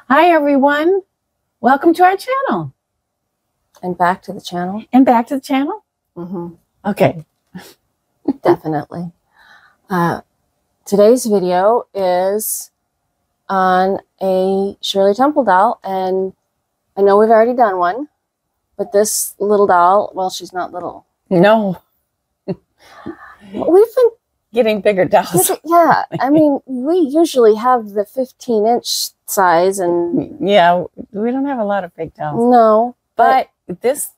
Hi, everyone. Welcome to our channel. And back to the channel. And back to the channel? Mm-hmm. Okay. Definitely. Today's video is on a Shirley Temple doll. And I know we've already done one. But this little doll, well, she's not little. No. We've been getting bigger dolls. Yeah. I mean, we usually have the 15-inch size. And yeah, we don't have a lot of big dolls. No. But this,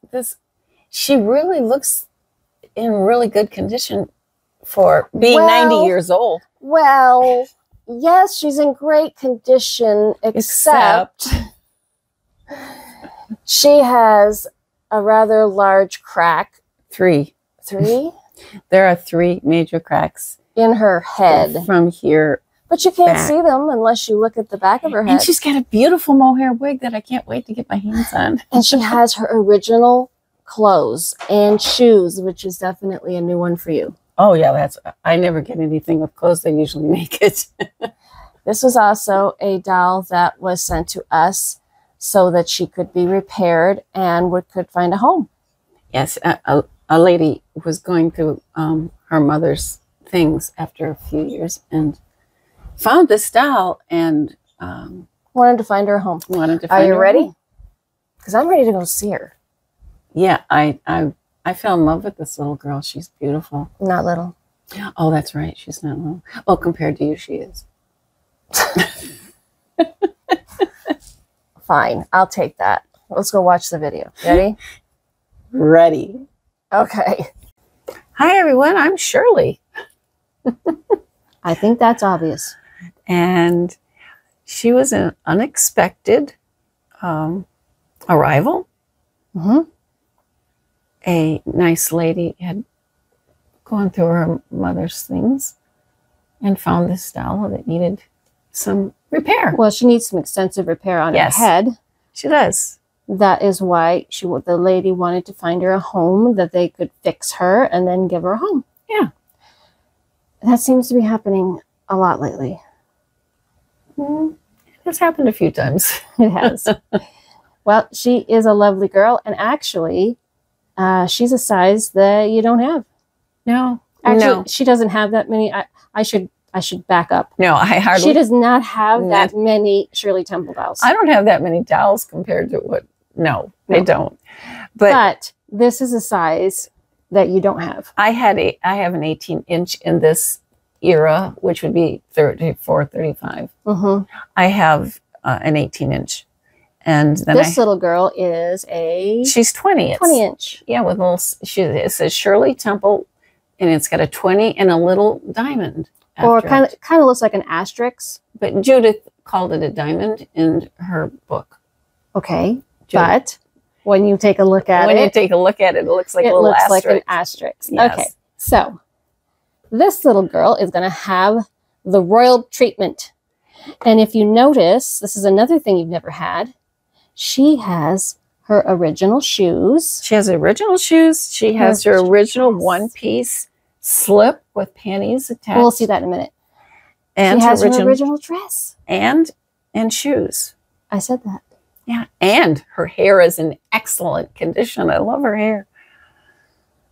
she really looks in really good condition for being 90 years old. Well, yes, she's in great condition, except she has a rather large crack. Three? There are 3 major cracks in her head from here. But you can't see them unless you look at the back of her head. And she's got a beautiful mohair wig that I can't wait to get my hands on. And she has her original clothes and shoes, which is definitely a new one for you. Oh, yeah, I never get anything with clothes. They usually make it. This was also a doll that was sent to us so that she could be repaired and could find a home. Yes, a lady was going through her mother's things after a few years and found this doll and wanted to find her a home. Are you ready? Because I'm ready to go see her. Yeah, I fell in love with this little girl. She's beautiful. Not little. Oh, that's right. She's not little. Well, compared to you, she is. Fine, I'll take that. Let's go watch the video. Ready? Ready. Okay. Hi, everyone. I'm Shirley. I think that's obvious. And she was an unexpected arrival. Mm-hmm. A nice lady had gone through her mother's things and found this doll that needed some repair. Well, she needs some extensive repair on her head. She does. That is why the lady wanted to find her a home that they could fix her and then give her a home. Yeah. That seems to be happening a lot lately. It's happened a few times. It has. Well, she is a lovely girl, and actually, she's a size that you don't have. No. Actually, she doesn't have that many. I should back up. No, I hardly. She does not have that many Shirley Temple dolls. I don't have that many dolls compared to what. No, I don't. But this is a size that you don't have. I have an 18-inch in this era, which would be 34, 35. Mm-hmm. I have an 18-inch. And then this little girl is she's 20. 20-inch. Yeah, with little, it says Shirley Temple, and it's got a 20 and a little diamond. Or kind of looks like an asterisk. But Judith called it a diamond in her book. Okay. Judith. But when you take a look at it, it looks like a little asterisk. Like an asterisk. Yes. Okay. So this little girl is going to have the royal treatment. And if you notice, this is another thing you've never had. She has her original shoes. She has original shoes. She has her original one-piece slip with panties attached. We'll see that in a minute. And she has her original dress. And shoes. I said that. Yeah. And her hair is in excellent condition. I love her hair.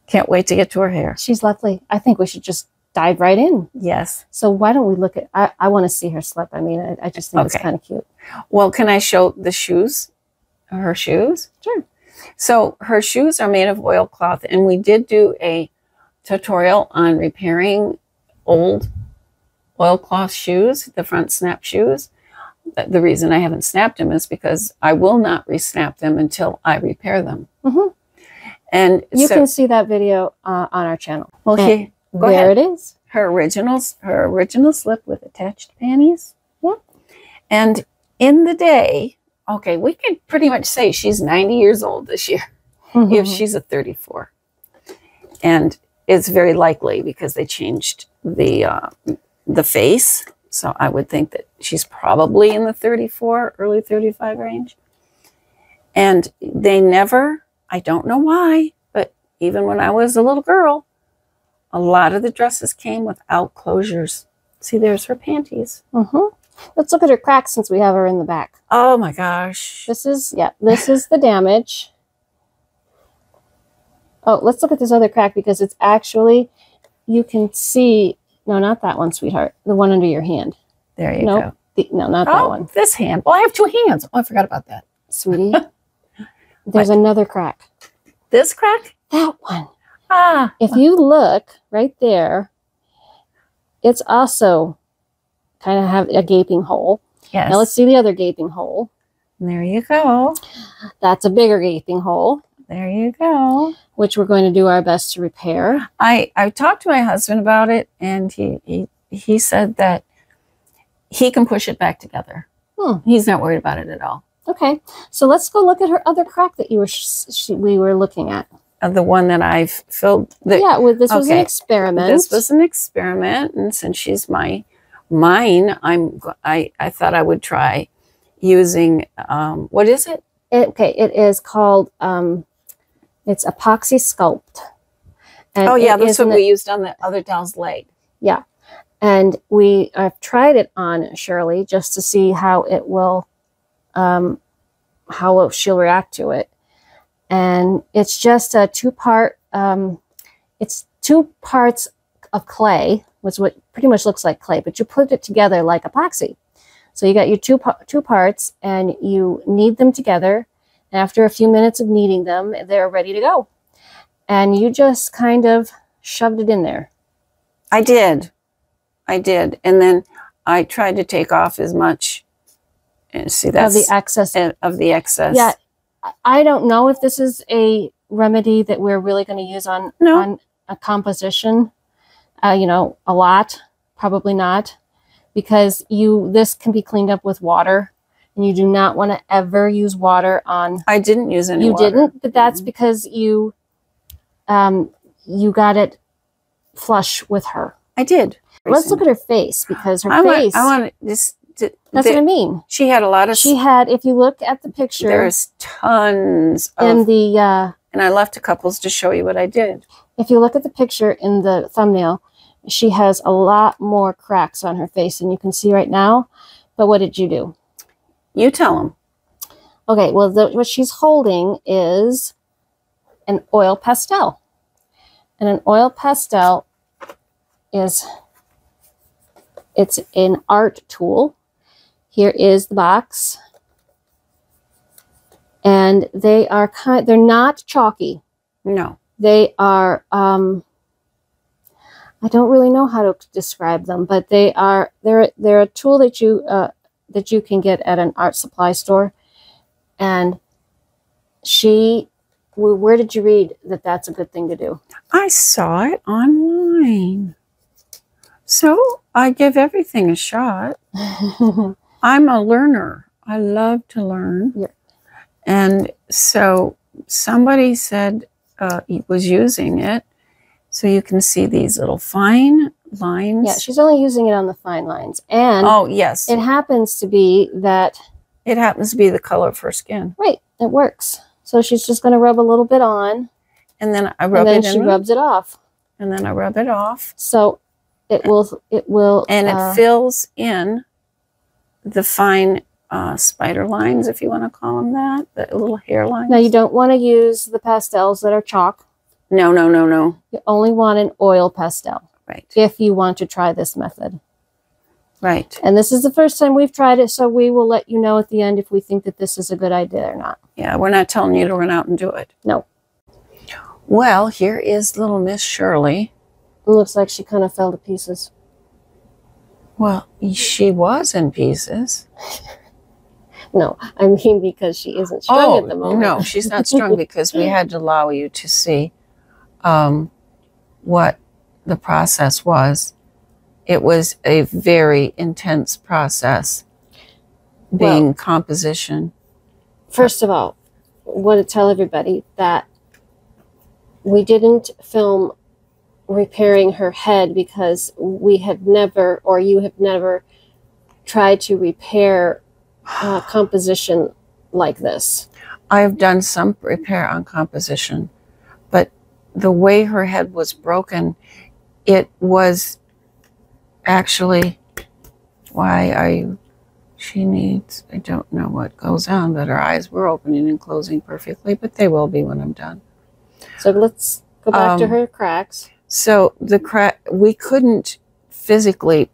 Can't wait to get to her hair. She's lovely. I think we should just dive right in. Yes. So why don't we look at, I want to see her slip. I mean, I just think it's kind of cute. Well, can I show the shoes? Her shoes? Sure. So her shoes are made of oilcloth, and we did do a tutorial on repairing old oilcloth shoes, the front snap shoes. The reason I haven't snapped them is because I will not re-snap them until I repair them. Mm-hmm. And you can see that video on our channel. Okay, go ahead. There it is. Her original slip with attached panties. Yeah. And in the day, okay, we could pretty much say she's 90 years old this year, if she's a 34. And it's very likely because they changed the face. So I would think that she's probably in the 34, early 35 range. And they never, I don't know why, but even when I was a little girl, a lot of the dresses came without closures. See, there's her panties. Let's look at her crack since we have her in the back. Oh my gosh. This is the damage. Oh, let's look at this other crack because it's actually, you can see, no, not that one, sweetheart. The one under your hand. There you go. No, not that one. This hand. Well, I have 2 hands. Oh, I forgot about that. Sweetie, there's another crack. This crack? That one. Ah. If you look right there, it's also kind of have a gaping hole. Yes. Now let's see the other gaping hole. There you go. That's a bigger gaping hole. There you go. Which we're going to do our best to repair. I talked to my husband about it, and he said that he can push it back together. He's not worried about it at all. Okay, so let's go look at her other crack that we were looking at. The one that I've filled. This was an experiment. This was an experiment, and since she's mine, I thought I would try using what is it? It is called it's Epoxy Sculpt. And that's what we used on the other doll's leg. Yeah, and I've tried it on Shirley just to see how it will, how she'll react to it. And it's just a 2-part, it's 2 parts of clay, which what pretty much looks like clay, but you put it together like epoxy. So you got your two parts and you knead them together. And after a few minutes of kneading them, they're ready to go. And you just kind of shoved it in there. I did. And then I tried to take off as much. And see, that's of the excess. Of the excess. Yeah. I don't know if this is a remedy that we're really going to use on a composition, a lot. Probably not. Because this can be cleaned up with water. And you do not want to ever use water on... I didn't use any water. You didn't, but that's because you got it flush with her. I did. Let's look at her face, because her face... I want this... That's what I mean. She had a lot of... if you look at the picture... There's tons of... and I left a couple to show you what I did. If you look at the picture in the thumbnail, she has a lot more cracks on her face than you can see right now. But what did you do? You tell them. Okay, well, what she's holding is an oil pastel. And an oil pastel it's an art tool. Here is the box. And they're not chalky. No. They are, I don't really know how to describe them, but they're a tool that you can get at an art supply store. And where did you read that that's a good thing to do? I saw it online. So I give everything a shot. I'm a learner. I love to learn. Yeah. And so somebody said he was using it. So you can see these little fine lines. Yeah, she's only using it on the fine lines. And oh, yes. It happens to be that... It happens to be the color of her skin. Right. It works. So she's just going to rub a little bit on. And then I rub it in. And then she rubs it off. And then I rub it off. So it will... And it fills in the fine spider lines, if you want to call them that. The little hair lines. Now, you don't want to use the pastels that are chalk. No, no, no, no. You only want an oil pastel. Right. If you want to try this method. Right. And this is the first time we've tried it, so we will let you know at the end if we think that this is a good idea or not. Yeah, we're not telling you to run out and do it. No. Well, here is little Miss Shirley. It looks like she kind of fell to pieces. Well, she was in pieces. No, I mean because she isn't strong at the moment. No, she's not strong because we had to allow you to see what the process was. It was a very intense process, being composition. First of all, I want to tell everybody that we didn't film repairing her head because we have never, or you have never, tried to repair composition like this. I have done some repair on composition, but the way her head was broken, it was actually, why are you she needs, I don't know what goes on, but her eyes were opening and closing perfectly, but they will be when I'm done. So let's go back to her cracks. So the crack, we couldn't physically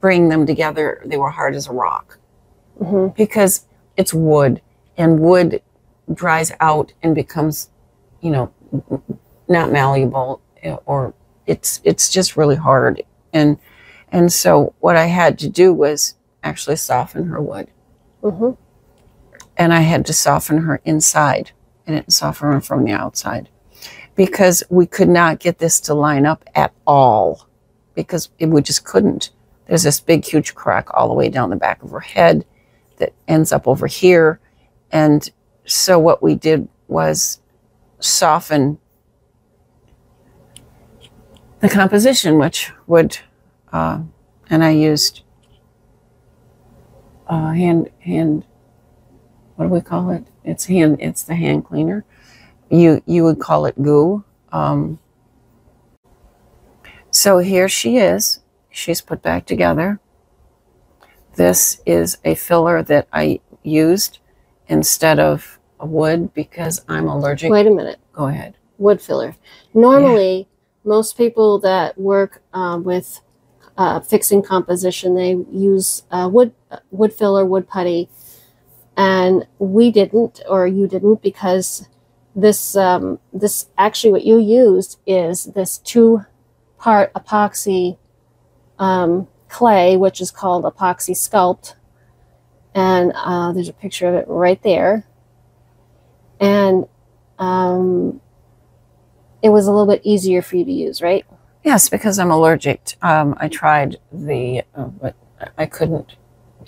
bring them together. They were hard as a rock because it's wood, and wood dries out and becomes, you know, not malleable, or it's just really hard. And so what I had to do was actually soften her wood. And I had to soften her inside. I didn't soften her from the outside because we could not get this to line up at all, because we just couldn't. There's this big, huge crack all the way down the back of her head that ends up over here. And so what we did was soften the composition, which would, and I used hand, what do we call it? It's the hand cleaner. You would call it goo. So here she is. She's put back together. This is a filler that I used instead of a wood because I'm allergic. Wait a minute. Go ahead. Wood filler. Normally, most people that work with fixing composition, they use wood filler, wood putty, and we didn't, or you didn't, because this actually what you used is this 2-part epoxy clay, which is called epoxy sculpt, and there's a picture of it right there. And it was a little bit easier for you to use, right? Yes, because I'm allergic. I tried but I couldn't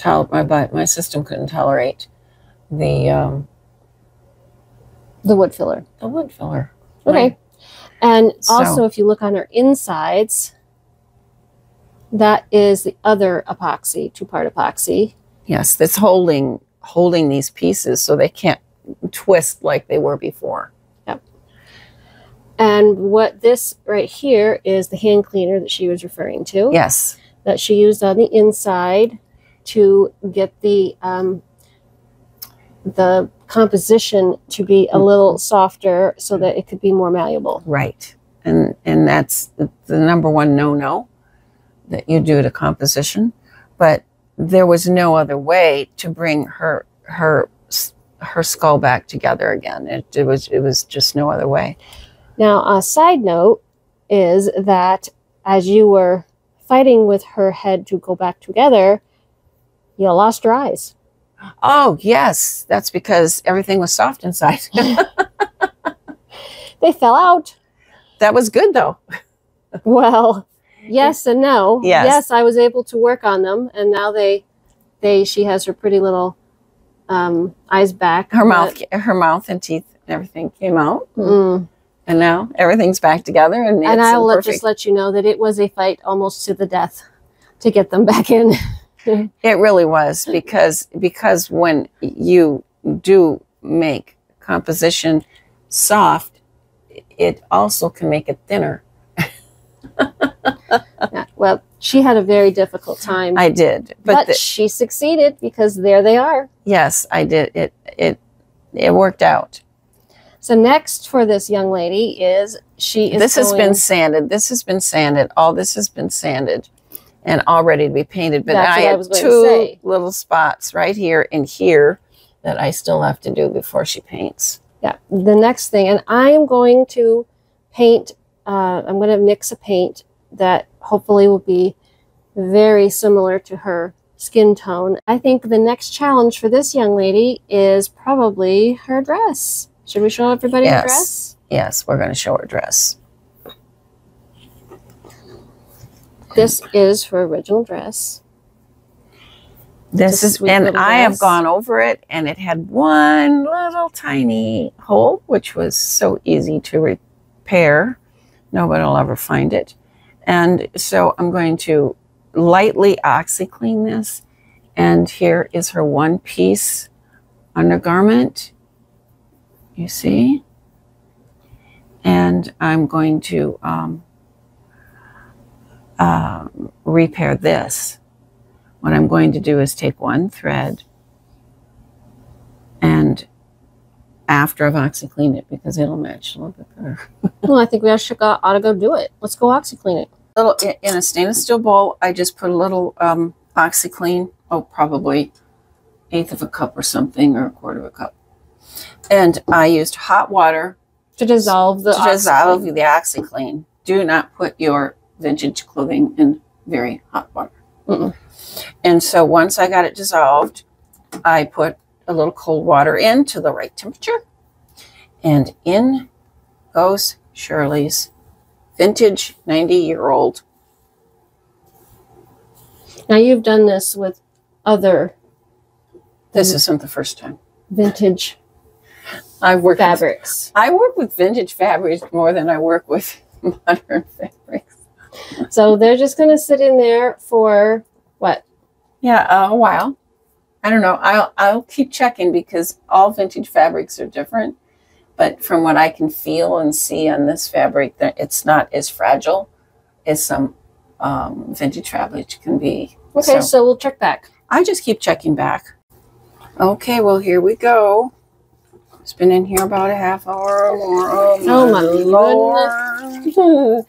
my system couldn't tolerate the wood filler. The wood filler. Okay. Right. And also, if you look on her insides, that is the other epoxy, 2-part epoxy. Yes, that's holding these pieces so they can't twist like they were before. Yep. And what this right here is the hand cleaner that she was referring to. Yes. That she used on the inside to get the composition to be a little softer so that it could be more malleable. Right. And that's the number one no that you do to composition. But there was no other way to bring her skull back together again. It was just no other way. Now, a side note is that as you were fighting with her head to go back together, you lost your eyes. Oh, yes. That's because everything was soft inside. They fell out. That was good, though. Well, yes and no. Yes. Yes, I was able to work on them, and now she has her pretty little eyes back. Her mouth and teeth and everything came out. And now everything's back together. And I'll just let you know that it was a fight almost to the death to get them back in. It really was, because when you do make composition soft, it also can make it thinner. Yeah, well, she had a very difficult time. I did, but she succeeded, because there they are. Yes, I did. It worked out. So next for this young lady is this has been sanded. This has been sanded. All this has been sanded and all ready to be painted. But I have 2 little spots right here and here that I still have to do before she paints. Yeah, the next thing, and I am going to paint, I'm going to mix a paint that hopefully will be very similar to her skin tone. I think the next challenge for this young lady is probably her dress. Should we show everybody her dress? Yes, we're going to show her dress. This is her original dress. This is, and I have gone over it, and it had one little tiny hole, which was so easy to repair. Nobody will ever find it. And so I'm going to lightly OxyClean this. And here is her one-piece undergarment. You see? And I'm going to repair this what I'm going to do is take one thread, and after I've OxyCleaned it, because it'll match a little bit better. Well, I think we ought to go do it. Let's go OxyClean it. In a stainless steel bowl, I just put a little OxyClean, probably 1/8 of a cup or something, or 1/4 of a cup. And I used hot water to dissolve the OxyClean. Do not put your vintage clothing in very hot water. Mm-mm. And so once I got it dissolved, I put a little cold water in to the right temperature. And in goes Shirley's vintage 90-year-old. Now you've done this with other. This isn't the first time. Vintage fabrics. I work with vintage fabrics more than I work with modern fabrics. So they're just going to sit in there for what? Yeah, a while. I don't know. I'll keep checking, because all vintage fabrics are different. But from what I can feel and see on this fabric, it's not as fragile as some vintage fabric can be. Okay, so we'll check back. I just keep checking back. Okay, well, here we go. It's been in here about a half hour or more. Oh my Lord.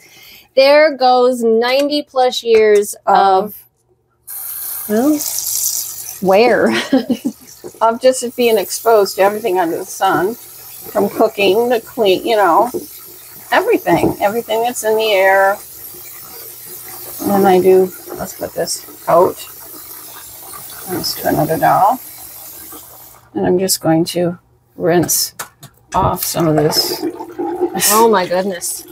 There goes 90 plus years of well, wear. Of just being exposed to everything under the sun, from cooking to clean, everything that's in the air. And then let's put this coat to another doll. And I'm just going to rinse off some of this. Oh my goodness.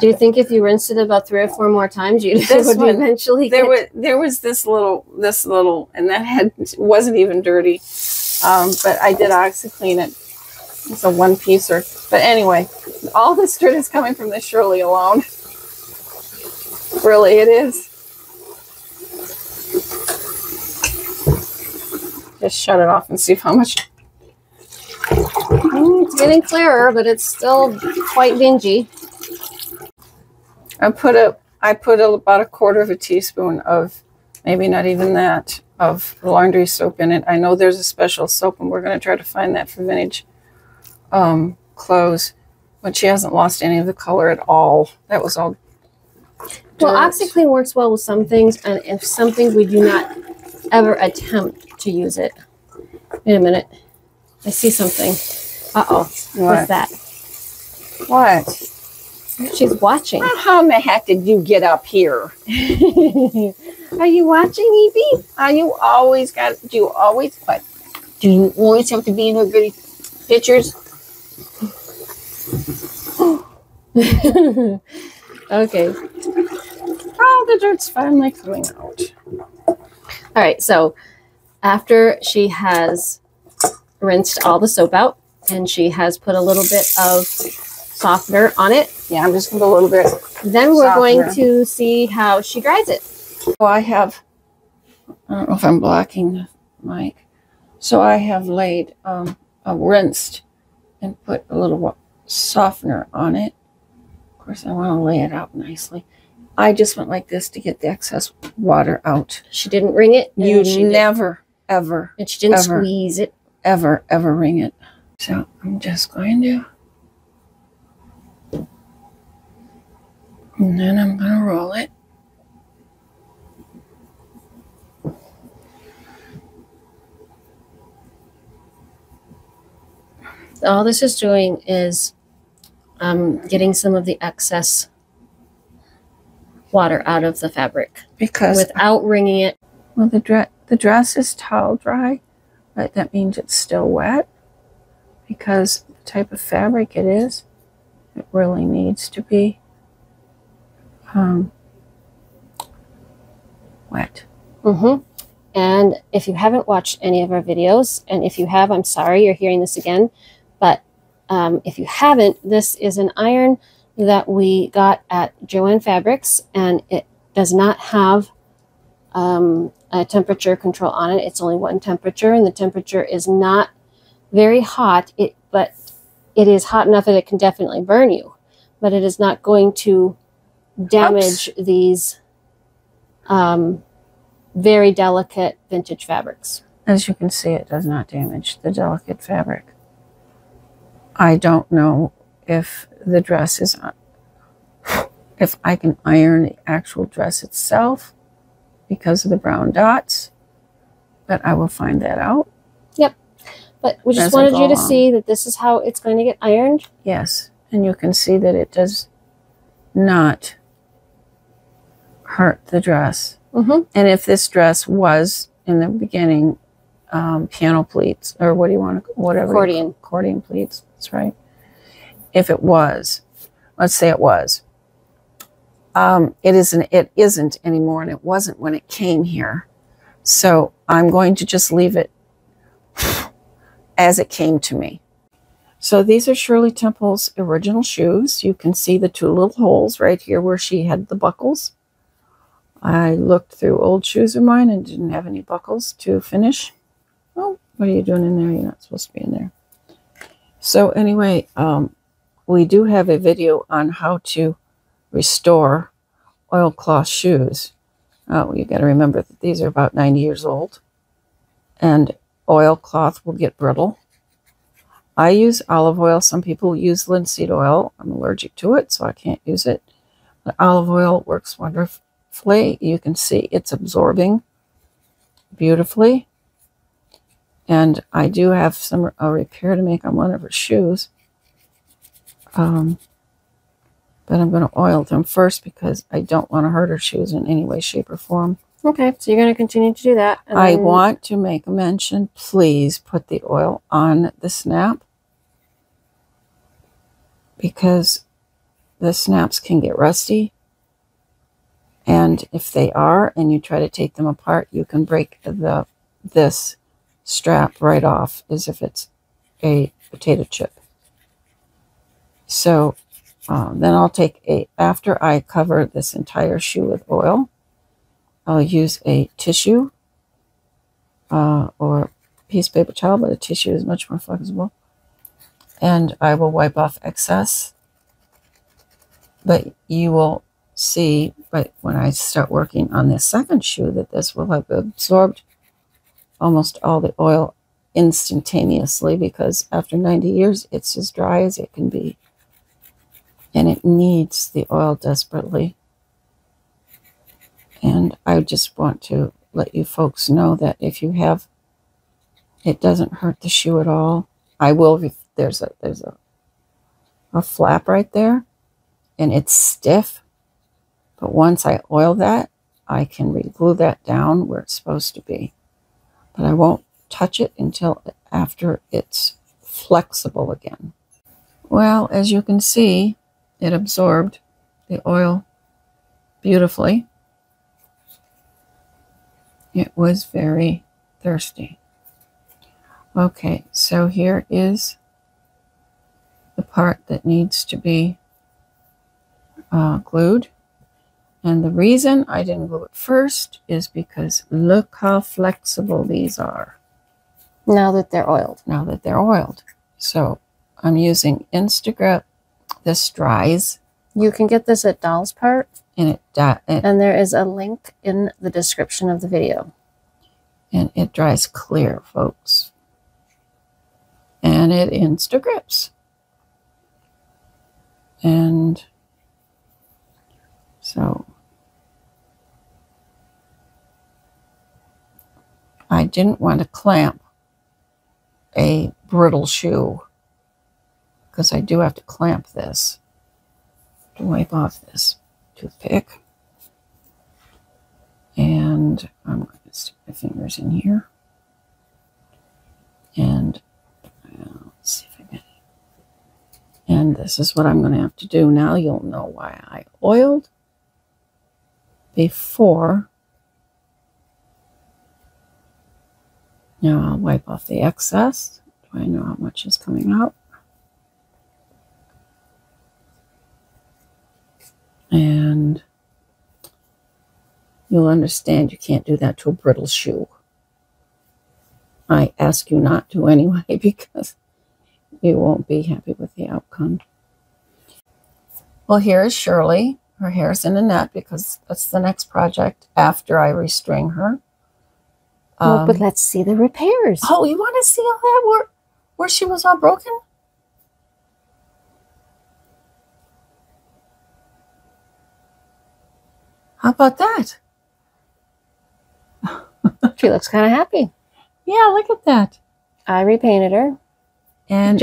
Do you think if you rinsed it about 3 or 4 more times, it would eventually there was this little, and that wasn't even dirty. But I did OxyClean it. It's a one-piecer. But anyway, all this dirt is coming from this Shirley alone. Really, it is. Just shut it off and see how much. It's getting clearer, but it's still quite dingy. I put about 1/4 of a teaspoon of, maybe not even that, of laundry soap in it. I know there's a special soap, and we're going to try to find that for vintage clothes. But she hasn't lost any of the color at all. That was all dirt. Well, OxyClean works well with some things, and if some things we do not ever attempt to use it. Wait a minute. I see something. Uh-oh. What's that? What? She's watching. How in the heck did you get up here? Are you watching, Evie? Do you always have to be in her goody pictures? Okay. Oh, the dirt's finally coming out. All right, so after she has rinsed all the soap out and she has put a little bit of softener on it. Yeah, I'm just going to put a little bit. Then we're going to see how she dries it. So I don't know if I'm blocking the mic. So I have laid, rinsed and put a little softener on it. Of course, I want to lay it out nicely. I just went like this to get the excess water out. She didn't wring it. You never, ever. And she didn't squeeze it. Ever wring it. So I'm just going to. And then I'm going to roll it. All this is doing is getting some of the excess water out of the fabric. Because without wringing it. Well, the dress is towel dry, but that means it's still wet. Because the type of fabric it is, it really needs to be wet. Mm-hmm. And if you haven't watched any of our videos, and if you have, I'm sorry you're hearing this again, but if you haven't, this is an iron that we got at Joann Fabrics, and it does not have a temperature control on it. It's only one temperature, and the temperature is not very hot, but it is hot enough that it can definitely burn you, but it is not going to damage these very delicate vintage fabrics. As you can see, it does not damage the delicate fabric. I don't know if the dress is on, if I can iron the actual dress itself because of the brown dots, but I will find that out. Yep. But we just wanted you to see that this is how it's going to get ironed. Yes. And you can see that it does not hurt the dress. Mm-hmm. And if this dress was in the beginning piano pleats, or what do you want to, whatever. Accordion pleats. That's right. If it was, let's say it was, it isn't anymore, and it wasn't when it came here. So I'm going to just leave it as it came to me. So these are Shirley Temple's original shoes. You can see the two little holes right here where she had the buckles. I looked through old shoes of mine and didn't have any buckles to finish. Oh, what are you doing in there? You're not supposed to be in there. So anyway, we do have a video on how to restore oilcloth shoes. Oh, you got to remember that these are about 90 years old, and oilcloth will get brittle. I use olive oil. Some people use linseed oil. I'm allergic to it, so I can't use it. But olive oil works wonderfully. You can see it's absorbing beautifully. And I do have a repair to make on one of her shoes. But I'm going to oil them first because I don't want to hurt her shoes in any way, shape, or form. Okay, so you're going to continue to do that. And I want to make a mention. Please put the oil on the snap, because the snaps can get rusty. And if they are, and you try to take them apart, you can break this strap right off as if it's a potato chip. So then I'll take after I cover this entire shoe with oil, I'll use a tissue or piece of paper towel, but a tissue is much more flexible. And I will wipe off excess. But you will see, but when I start working on this second shoe, that this will have absorbed almost all the oil instantaneously, because after 90 years, it's as dry as it can be. And it needs the oil desperately. And I just want to let you folks know that if you have, it doesn't hurt the shoe at all. I will, there's a flap right there, and it's stiff. But once I oil that, I can re-glue that down where it's supposed to be. But I won't touch it until after it's flexible again. Well, as you can see, it absorbed the oil beautifully. It was very thirsty. Okay, so here is the part that needs to be glued. And the reason I didn't glue it first is because look how flexible these are. Now that they're oiled. Now that they're oiled. So I'm using Instagrip. This dries. You can get this at Doll's Part. And and there is a link in the description of the video. And it dries clear, folks. And it Instagrips. And so I didn't want to clamp a brittle shoe, because I do have to clamp this to wipe off this toothpick. And I'm going to stick my fingers in here. And let's see if I get it. And this is what I'm going to have to do now. You'll know why I oiled before. Now I'll wipe off the excess. Do I know how much is coming out? And you'll understand you can't do that to a brittle shoe. I ask you not to anyway, because you won't be happy with the outcome. Well, here is Shirley. Her hair's in a net because that's the next project after I restring her. Well, but let's see the repairs. Oh, you want to see all that where she was all broken? How about that? She looks kind of happy. Yeah, look at that. I repainted her. And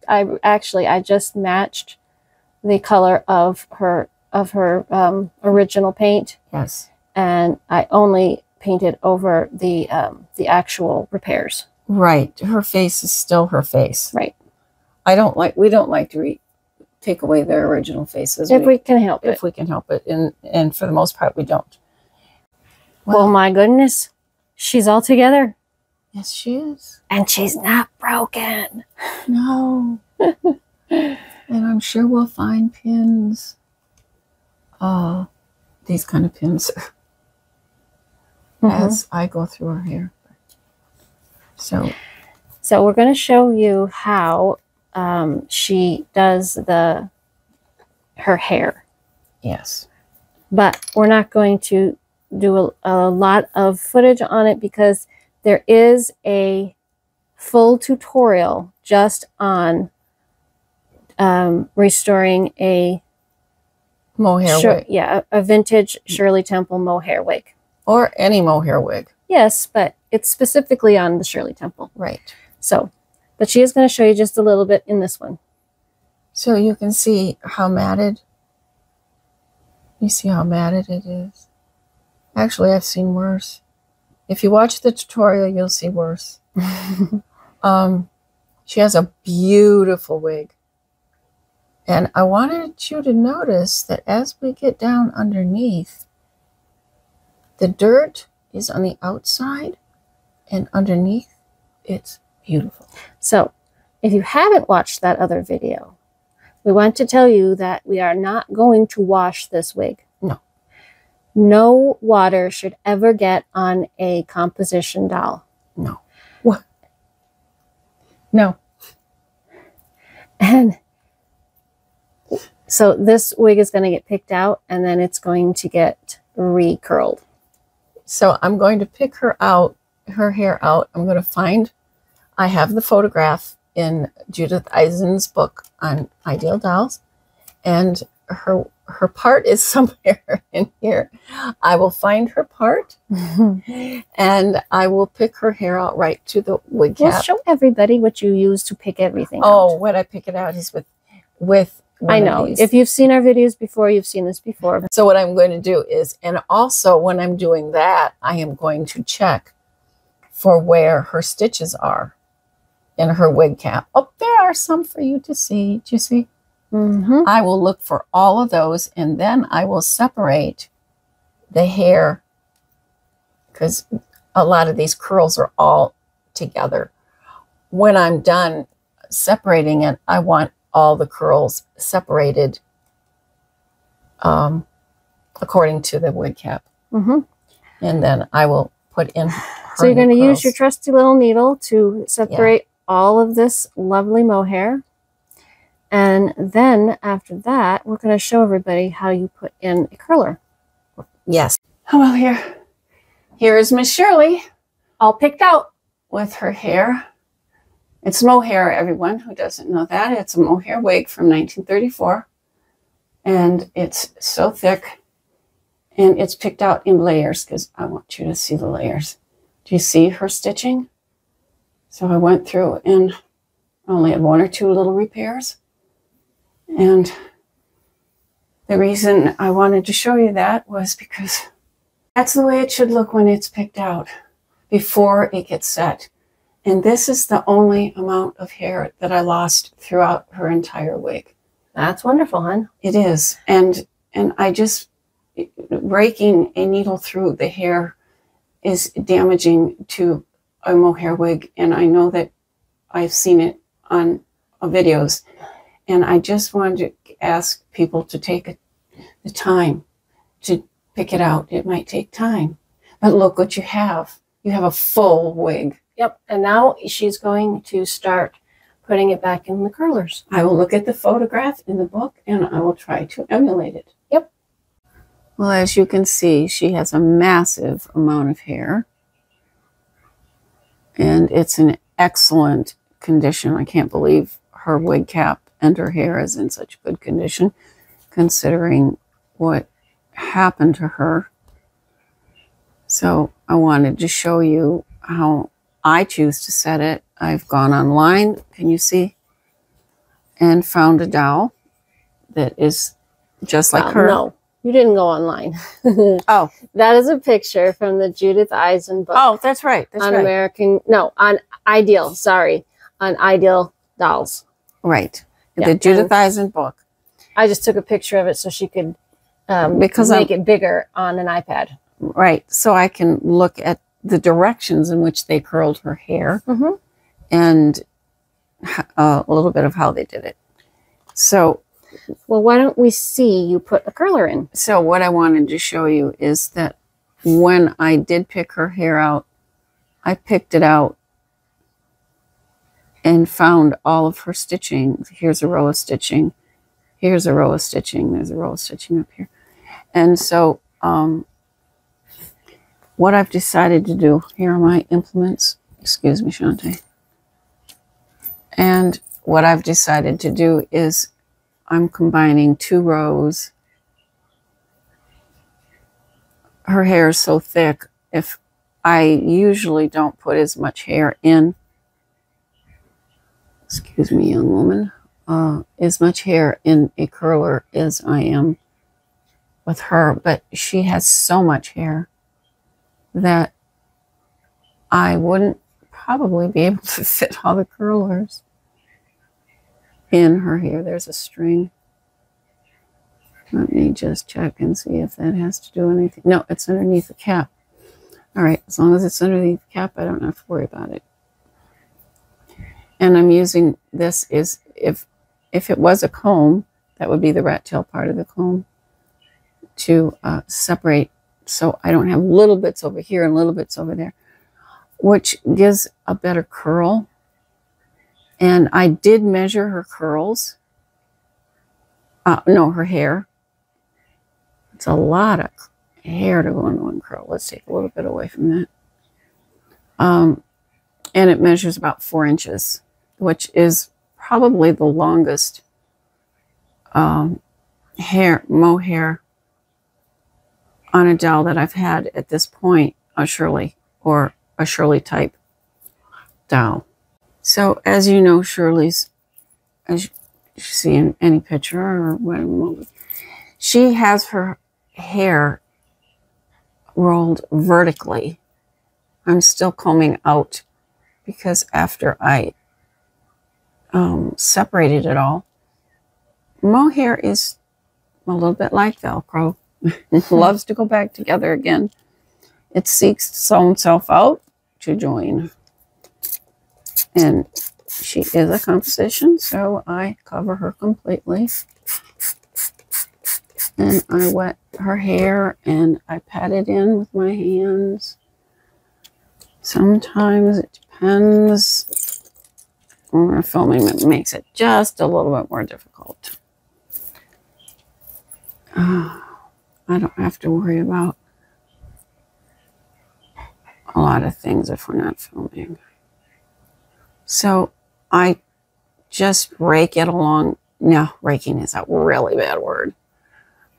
I just matched the color of her original paint. Yes. And I only painted over the actual repairs. Right. Her face is still her face. Right. We don't like to take away their original faces. If we can help it. If we can help it. And for the most part, we don't. Well, my goodness. She's all together. Yes, she is. And she's not broken. No. And I'm sure we'll find pins. These kind of pins as I go through her hair. So we're going to show you how she does her hair. Yes. But we're not going to do a lot of footage on it because there is a full tutorial just on restoring a mohair wig. Yeah, a vintage Shirley Temple mohair wig. Or any mohair wig. Yes, but it's specifically on the Shirley Temple. Right. So, but she is going to show you just a little bit in this one. So you can see how matted. You see how matted it is. Actually, I've seen worse. If you watch the tutorial, you'll see worse. She has a beautiful wig. And I wanted you to notice that as we get down underneath, the dirt is on the outside, and underneath, it's beautiful. So, if you haven't watched that other video, we want to tell you that we are not going to wash this wig. No. No water should ever get on a composition doll. No. What? No. And so this wig is going to get picked out, and then it's going to get recurled. So I'm going to pick her hair out. I'm going to find, I have the photograph in Judith Eisen's book on Ideal Dolls, and her part is somewhere in here. I will find her part, and I will pick her hair out right to the wig cap. Well, show everybody what you use to pick everything out. Oh, what I pick it out is with I know. If you've seen our videos before, you've seen this before. So what I'm going to do is, and also when I'm doing that, I am going to check for where her stitches are in her wig cap. Oh, there are some for you to see. Do you see? Mm-hmm. I will look for all of those, and then I will separate the hair because a lot of these curls are all together. When I'm done separating it, I want all the curls separated according to the wig cap. Mm-hmm. And then I will put in So you're going to use your trusty little needle to separate all of this lovely mohair. And then after that, we're going to show everybody how you put in a curler. Yes. Oh, well, here is Miss Shirley, all picked out with her hair. It's mohair, everyone who doesn't know that. It's a mohair wig from 1934. And it's so thick. And it's picked out in layers because I want you to see the layers. Do you see her stitching? So I went through and only had one or two little repairs. And the reason I wanted to show you that was because that's the way it should look when it's picked out before it gets set. And this is the only amount of hair that I lost throughout her entire wig. That's wonderful, hon. It is. And I just, breaking a needle through the hair is damaging to a mohair wig. And I know that I've seen it on videos. And I just wanted to ask people to take the time to pick it out. It might take time. But look what you have. You have a full wig. Yep, and now she's going to start putting it back in the curlers. I will look at the photograph in the book, and I will try to emulate it. Yep. Well, as you can see, she has a massive amount of hair. And it's in excellent condition. I can't believe her wig cap and her hair is in such good condition, considering what happened to her. So I wanted to show you how I choose to set it. I've gone online, can you see? And found a doll that is just like her. No, you didn't go online. Oh. That is a picture from the Judith Eisen book. Oh, that's right. That's on right. On Ideal, sorry. On Ideal Dolls. Right. Yeah, the Judith Eisen book. I just took a picture of it so she could make it bigger on an iPad. Right. So I can look at the directions in which they curled her hair and a little bit of how they did it. So, well, why don't we see you put a curler in? So what I wanted to show you is that when I did pick her hair out, I picked it out and found all of her stitching. Here's a row of stitching. Here's a row of stitching. There's a row of stitching up here. And so what I've decided to do, here are my implements. Excuse me, Shantae. And what I've decided to do is I'm combining 2 rows. Her hair is so thick, if I usually don't put as much hair in, excuse me, young woman, as much hair in a curler as I am with her, but she has so much hair that I wouldn't probably be able to fit all the curlers in her hair. There's a string. Let me just check and see if that has to do anything. No, it's underneath the cap. All right, as long as it's underneath the cap, I don't have to worry about it. And I'm using this is if it was a comb, that would be the rat tail part of the comb to separate, so I don't have little bits over here and little bits over there, which gives a better curl. And I did measure her curls. No, her hair. It's a lot of hair to go into one curl. Let's take a little bit away from that. And it measures about 4 inches, which is probably the longest mohair on a doll that I've had at this point, a Shirley or a Shirley type doll. So as you know, Shirley's, as you see in any picture or whatever, she has her hair rolled vertically. I'm still combing out because after I separated it all, mohair is a little bit like Velcro. It loves to go back together again. It seeks to sew itself out to join. And she is a composition, so I cover her completely. And I wet her hair and I pat it in with my hands. Sometimes it depends. When we're filming, it makes it just a little bit more difficult. I don't have to worry about a lot of things if we're not filming. So I just rake it along. No, raking is a really bad word.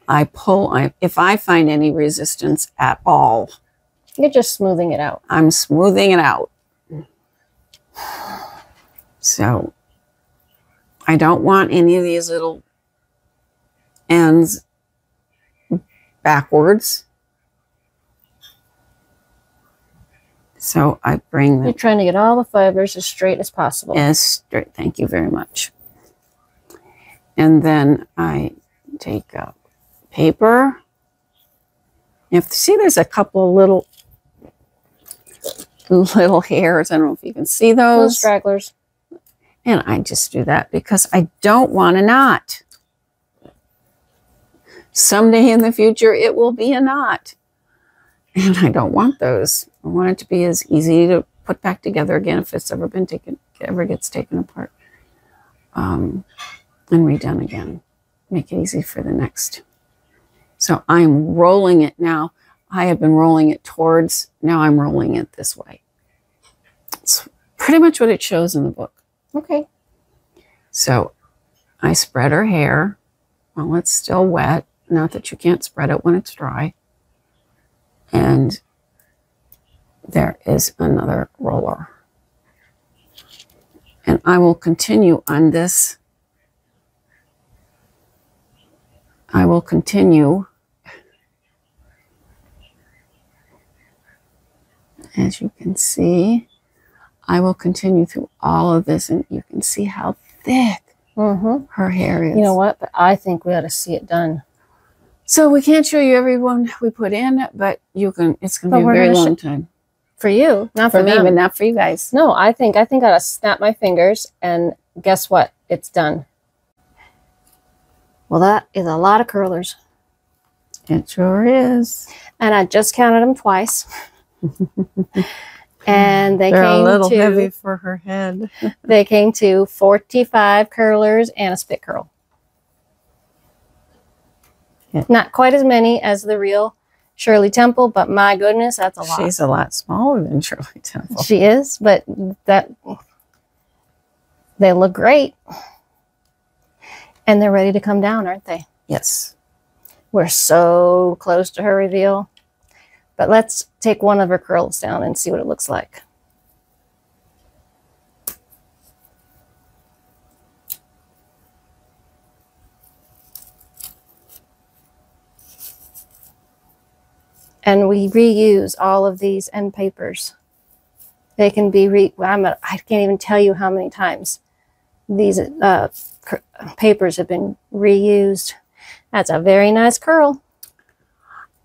I pull, if I find any resistance at all. You're just smoothing it out. I'm smoothing it out. So I don't want any of these little ends backwards. So I bring them. You're trying to get all the fibers as straight as possible. As straight. Thank you very much. And then I take a paper. If see, there's a couple little hairs. I don't know if you can see those. Little stragglers. And I just do that because I don't want a knot. Someday in the future, it will be a knot. And I don't want those. I want it to be as easy to put back together again if it's ever been taken, ever gets taken apart. And redone again. Make it easy for the next. So I'm rolling it now. I have been rolling it towards, now I'm rolling it this way. It's pretty much what it shows in the book. Okay. So I spread her hair while it's still wet. Not that you can't spread it when it's dry. And there is another roller. And I will continue on this. I will continue, as you can see, I will continue through all of this, and you can see how thick her hair is. You know what? But I think we ought to see it done. So we can't show you every one we put in, but you can. It's going to be a very long time. For you, not For me, them. but not for you guys. No, I think I ought to snap my fingers, and guess what? It's done. Well, that is a lot of curlers. It sure is. And I just counted them twice. And they're a little heavy for her head. They came to 45 curlers and a spit curl. Yeah. Not quite as many as the real Shirley Temple, but my goodness, that's a lot. She's a lot smaller than Shirley Temple. She is, but they look great. And they're ready to come down, aren't they? Yes. We're so close to her reveal. But let's take one of her curls down and see what it looks like. And we reuse all of these end papers. They can be I can't even tell you how many times these papers have been reused. That's a very nice curl.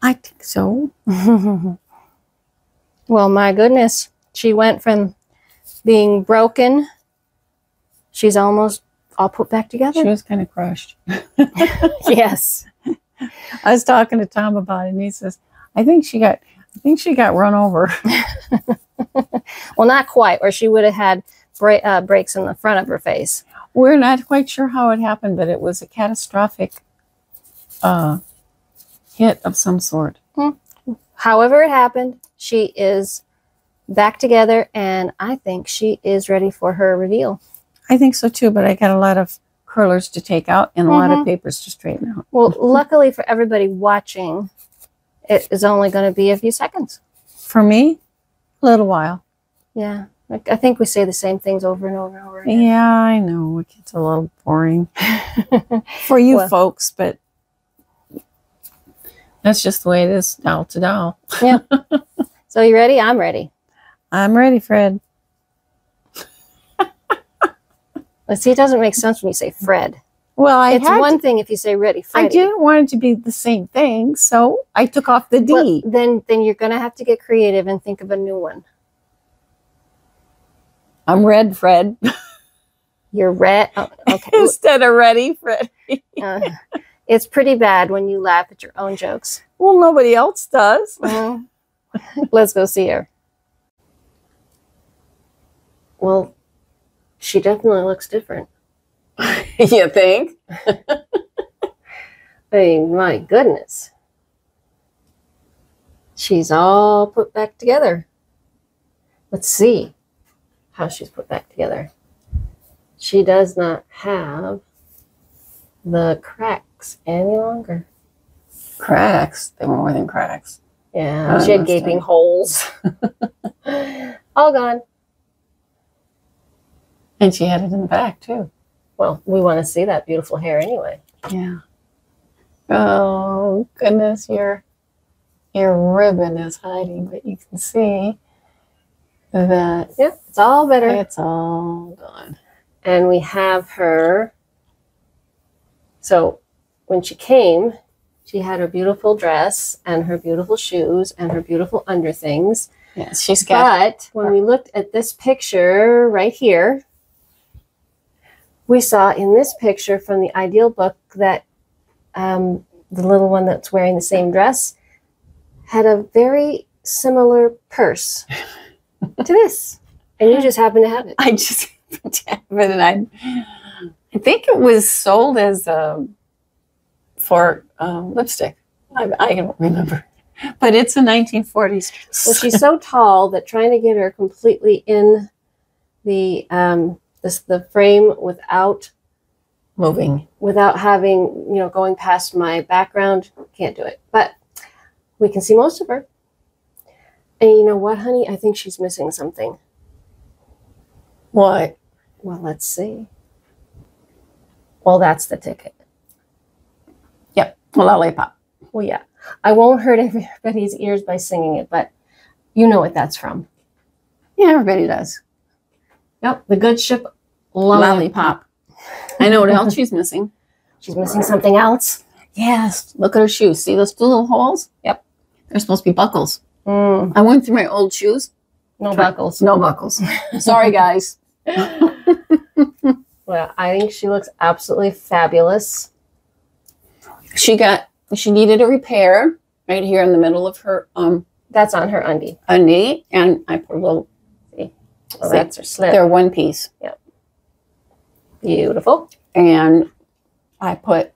I think so. Well, my goodness, she went from being broken. She's almost all put back together. She was kind of crushed. Yes. I was talking to Tom about it, and he says, I think she got run over. Well, not quite, or she would have had breaks in the front of her face. We're not quite sure how it happened, but it was a catastrophic hit of some sort. However it happened, she is back together, and I think she is ready for her reveal. I think so too, but I got a lot of curlers to take out and a lot of papers to straighten out. Well, luckily for everybody watching, it is only going to be a few seconds. For me, a little while. Yeah. I think we say the same things over and over and over again. Yeah, I know. It gets a little boring for you folks, but that's just the way it is, doll to doll. Yeah. So you ready? I'm ready. I'm ready, Fred. Let's see, it doesn't make sense when you say Fred. Well, it's one thing if you say ready, Freddy. I didn't want it to be the same thing, so I took off the D. Well, then you're going to have to get creative and think of a new one. I'm red, Fred. You're red? Oh, okay. Instead of ready, Fred. It's pretty bad when you laugh at your own jokes. Well, nobody else does. Let's go see her. Well, she definitely looks different. You think? I mean, my goodness. She's all put back together. Let's see how she's put back together. She does not have the cracks any longer. Cracks? They were more than cracks. Yeah, she had gaping holes. All gone. And she had it in the back, too. Well, we want to see that beautiful hair anyway. Yeah. Oh, goodness, your ribbon is hiding, but you can see that. Yep, it's all better. It's all gone. And we have her. So when she came, she had her beautiful dress and her beautiful shoes and her beautiful underthings. Yes, she's got. But when we looked at this picture right here, we saw in this picture from the Ideal book that the little one that's wearing the same dress had a very similar purse to this. And you just happen to have it. I just happened to have it, and I think it was sold as for lipstick. I don't remember. But it's a 1940s dress. Well, she's so tall that trying to get her completely in the frame without moving, without having, you know, going past my background, can't do it. But we can see most of her. And you know what, honey? I think she's missing something. What? Well, let's see. Well, that's the ticket. Yep, a lollipop. Well, yeah. I won't hurt everybody's ears by singing it, but you know what that's from. Yeah, everybody does. Yep, the good ship Lollipop. I know what else she's missing. She's missing something else. Yes, look at her shoes. See those two little holes? Yep. They're supposed to be buckles. Mm. I went through my old shoes. No buckles. No buckles. Sorry, guys. Well, I think she looks absolutely fabulous. She needed a repair right here in the middle of her That's on her undie. undie, and I put a little. Oh, that's her slip. They're one piece. Yep. Beautiful. And I put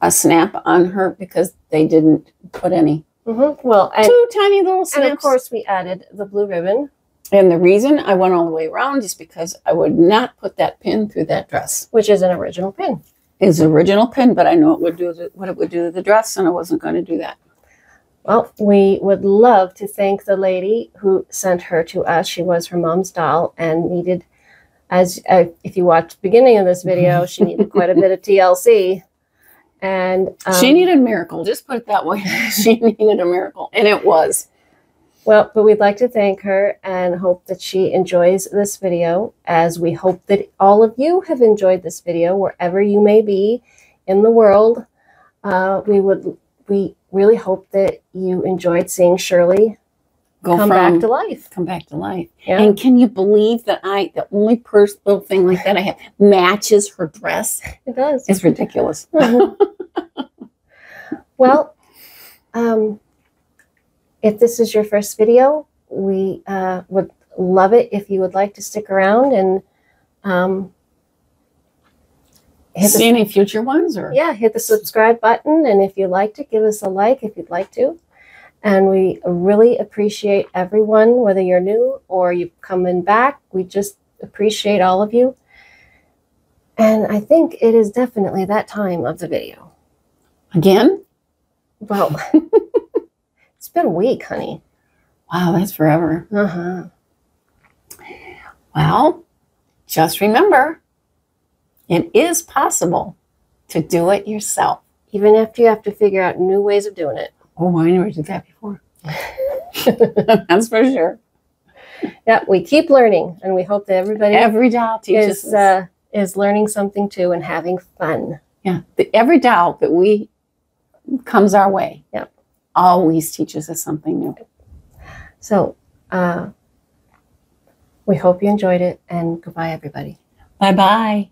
a snap on her because they didn't put any. Mm-hmm. Well, and, two tiny little snaps. And of course, we added the blue ribbon. And the reason I went all the way around is because I would not put that pin through that dress. Which is an original pin. It's an original pin, but I know it would do what it would do to the dress, and I wasn't going to do that. Well, we would love to thank the lady who sent her to us. She was her mom's doll and needed, as if you watched the beginning of this video, she needed quite a bit of TLC. And she needed a miracle. Just put it that way. She needed a miracle, and it was. Well, but we'd like to thank her and hope that she enjoys this video, as we hope that all of you have enjoyed this video wherever you may be in the world. We really hope that you enjoyed seeing Shirley come back to life. Come back to life. Yeah. And can you believe that the only little thing like that I have matches her dress? It does. It's ridiculous. Well, if this is your first video, we would love it if you would like to stick around and see any future ones, or hit the subscribe button. And if you liked it, give us a like if you'd like to. And we really appreciate everyone, whether you're new or you're coming back. We just appreciate all of you. And I think it is definitely that time of the video. Again? Well, it's been a week, honey. Wow, that's forever. Uh-huh. Well, just remember, it is possible to do it yourself. Even if you have to figure out new ways of doing it. Oh, I never did that before. That's for sure. Yeah, we keep learning, and we hope that every doll teaches is learning something too and having fun. Yeah, every doll that comes our way, always teaches us something new. So, we hope you enjoyed it, and goodbye, everybody. Bye-bye.